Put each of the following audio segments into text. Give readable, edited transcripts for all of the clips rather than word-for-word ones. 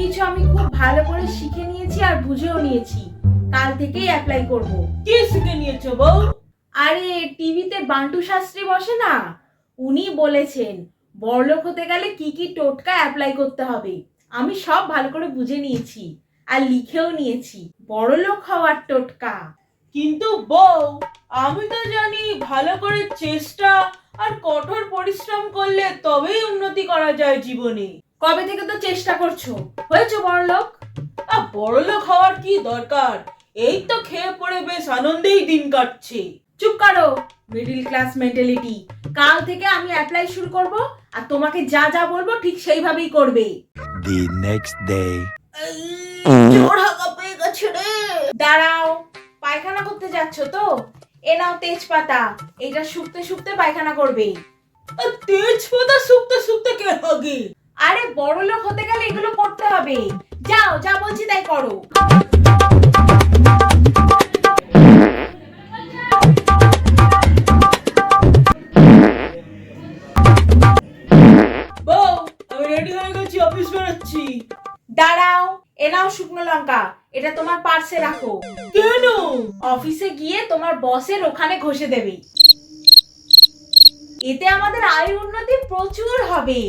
কিছু আমি খুব ভালো করে শিখে নিয়েছি আর বুঝেও নিয়েছি। কাল থেকেই অ্যাপ্লাই করব। কি শিখে নিয়েছো বউ? আরে টিভিতে বান্টু শাস্ত্রী বসে না, উনি বলেছেন বড়লোক হতে গেলে কি কি টোটকা অ্যাপ্লাই করতে হবে। আমি সব ভালো করে বুঝে নিয়েছি আর লিখেও নিয়েছি বড়লোক হওয়ার টোটকা। কিন্তু বউ, আমি তো জানি ভালো করে চেষ্টা আর কঠোর পরিশ্রম করলে তবেই উন্নতি করা যায় জীবনে। কবে থেকে তো চেষ্টা করছো, হয়েছো বড়লোক? আর বড়লোক হওয়ার কি দরকার, এই তো খেয়ে পড়ে বেশ আনন্দেই দিন কাটছে। চুপ করো, মিডল ক্লাস মেন্টালিটি। কাল থেকে আমি অ্যাপ্লাই শুরু করব আর তোমাকে যা যা বলবো ঠিক সেইভাবেই করবে। The next day. জোর হাঁকা পেয়ে গেছে রে। দাঁড়াও, পায়খানা করতে যাচ্ছ তো? এ নাও তেজপাতা, এটা শুকতে শুকতে পায়খানা করবে। আর তেজপাতা শুকতে শুকতে কে হাগে? আরে বড়লোক হতে গেলে এগুলো করতে হবে। যাও, যা বলছি তাই করো। বউ, আমি রেডি হয়ে গেছি, অফিস বেরোচ্ছি। দাঁড়াও, এ নাও শুকনো লঙ্কা, এটা তোমার পার্সে রাখো। কেন? অফিসে গিয়ে তোমার বসের ওখানে ঘষে দেবে, এতে আমাদের আয় উন্নতি প্রচুর হবে।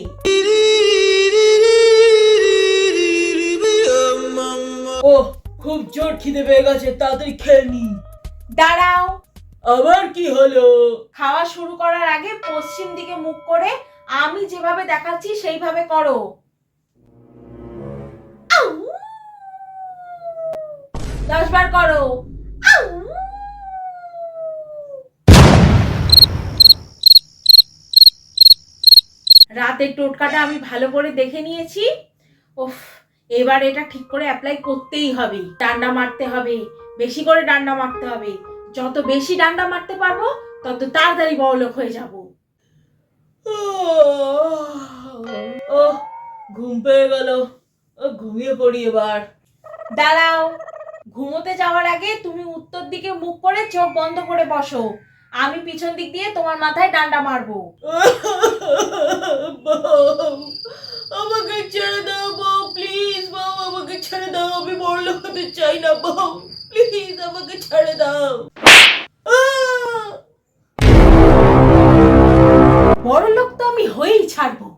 ওহ, খুব জোর খিদে পেয়ে গেছে, তাড়াতাড়ি খেয়ে নি। দাঁড়াও, আবার কি হলো? খাওয়া শুরু করার আগে পশ্চিম দিকে মুখ করে আমি যেভাবে দেখাচ্ছি সেইভাবে করো। আউ! 10 বার করো। আউ! রাতের টোটকাটা আমি ভালো করে দেখে নিয়েছি। উফ, এবার এটা ঠিক করে অ্যাপ্লাই করতেই হবে। ডান্ডা মারতে হবে, বেশি করে ডান্ডা মারতে হবে। যত বেশি ডান্ডা মারতে পারবো তত তাড়াতাড়ি বড়লোক হয়ে যাব। ওহ, ঘুম পেয়ে গেল। ঘুমিয়ে পড়ি এবার। দাঁড়াও, ঘুমোতে যাওয়ার আগে তুমি উত্তর দিকে মুখ করে চোখ বন্ধ করে বসো। আমি পিছন দিক দিয়ে তোমার মাথায় ডান্ডা মারবো। বউ, আমাকে ছেড়ে দাও বউ, প্লিজ বউ, আমাকে ছেড়ে দাও। আমি বড়লোক হতে চাই না বউ, প্লিজ আমাকে ছেড়ে দাও। বড়লোক তো আমি হয়েই ছাড়বো।